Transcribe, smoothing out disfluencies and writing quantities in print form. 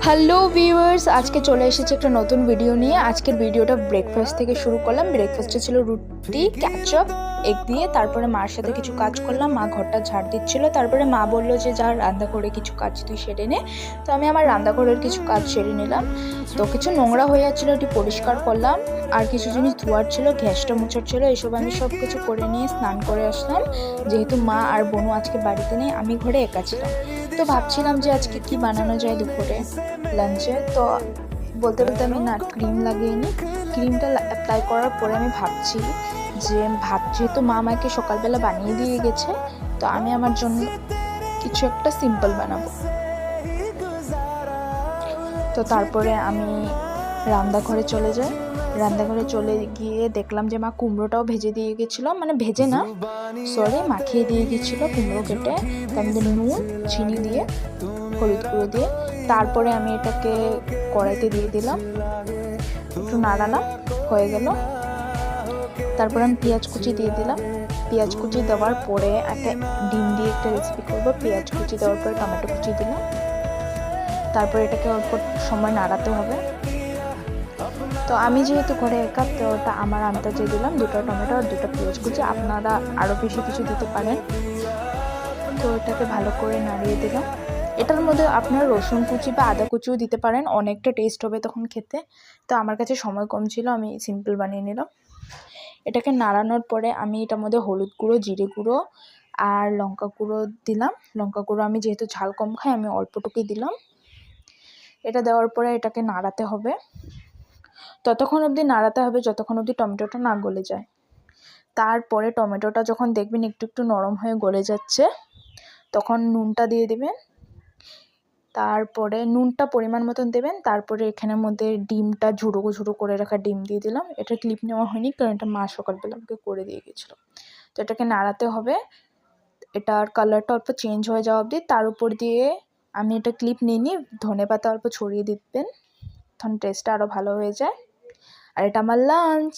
Hello viewers, আজকে চলে এসেছে একটা নতুন ভিডিও নিয়ে। আজকের ভিডিওটা ব্রেকফাস্ট থেকে শুরু করলাম। ব্রেকফাস্টে ছিল রুটি, ক্যাচআপ, এগ দিয়ে। তারপরে মার সাথে কিছু কাজ করলাম। মা ঘরটা ঝাড় দিচ্ছিল। তারপরে মা বললো যে যা রান্নাঘরে কিছু কাজ তুই সেরে নে। তো আমি আমার রান্নাঘরের কিছু কাজ সেরে নিলাম। তো কিছু নোংরা হয়ে যাচ্ছিলো, ওটি পরিষ্কার করলাম। আর কিছু জিনিস ধোয়ার ছিল, গ্যাসটা মোছার ছিল, এসব আমি সব কিছু করে নিয়ে স্নান করে আসলাম। যেহেতু মা আর বোনু আজকে বাড়িতে নেই, আমি ঘরে একা ছিলাম। তো ভাবছিলাম যে আজকে কি বানানো যায় দুপুরে লাঞ্চে। তো বলতে বলতে আমি না ক্রিম লাগিয়ে নিই। ক্রিমটা অ্যাপ্লাই করার পরে আমি ভাবছি যে ভাত যেহেতু মা আমাকে সকালবেলা বানিয়ে দিয়ে গেছে, তো আমি আমার জন্য কিছু একটা সিম্পল বানাবো। তো তারপরে আমি রান্নাঘরে চলে যাই। রান্নাঘরে চলে গিয়ে দেখলাম যে মা কুমড়োটাও ভেজে দিয়ে গেছিলো, মানে ভেজে না সরি মাখিয়ে দিয়ে গেছিলো কুমড়ো কেটে। তার মধ্যে নুন চিনি দিয়ে হলুদ গুঁড়ো দিয়ে তারপরে আমি এটাকে কড়াইতে দিয়ে দিলাম, একটু নাড়ালাম, হয়ে গেল। তারপরে আমি পেঁয়াজ কুচি দিয়ে দিলাম। পেঁয়াজ কুচি দেওয়ার পরে একটা ডিম দিয়ে একটা রেসিপি করবো। পেঁয়াজ কুচি দেওয়ার পরে টমেটো কুচি দিলাম। তারপরে এটাকে অল্প সময় নাড়াতে হবে। তো আমি যেহেতু ঘরে একা, তো ওটা আমার আন্দাজে দিলাম 2টা টমেটো আর 2টা পেঁয়াজ কুচি। আপনারা আরও বেশি কিছু দিতে পারেন। তো এটাকে ভালো করে নাড়িয়ে দিলাম। এটার মধ্যে আপনারা রসুন কুচি বা আদা কুচিও দিতে পারেন, অনেকটা টেস্ট হবে তখন খেতে। তো আমার কাছে সময় কম ছিল, আমি সিম্পল বানিয়ে নিলাম। এটাকে নাড়ানোর পরে আমি এটার মধ্যে হলুদ গুঁড়ো, জিরে গুঁড়ো আর লঙ্কা গুঁড়ো দিলাম। লঙ্কা গুঁড়ো আমি যেহেতু ঝাল কম খাই, আমি অল্পটুকুই দিলাম। এটা দেওয়ার পরে এটাকে নাড়াতে হবে, ততক্ষণ অবধি নাড়াতে হবে যতক্ষণ অবধি টমেটোটা না গলে যায়। তারপরে টমেটোটা যখন দেখবেন একটু একটু নরম হয়ে গলে যাচ্ছে, তখন নুনটা দিয়ে দেবেন। তারপরে নুনটা পরিমাণ মতন দেবেন। তারপরে এখানের মধ্যে ডিমটা ঝুড়ো ঝুড়ো করে রাখা ডিম দিয়ে দিলাম। এটা ক্লিপ নেওয়া হয়নি, কারণ এটা মা সকালবেলা আমাকে করে দিয়ে গেছিলো। তো এটাকে নাড়াতে হবে, এটার কালারটা অল্প চেঞ্জ হয়ে যাওয়া অবধি। তার উপর দিয়ে আমি এটা ক্লিপ নিয়ে ধনেপাতা অল্প ছড়িয়ে দিবেন, তখন টেস্টটা আরও ভালো হয়ে যায়। আর এটা আমার লাঞ্চ।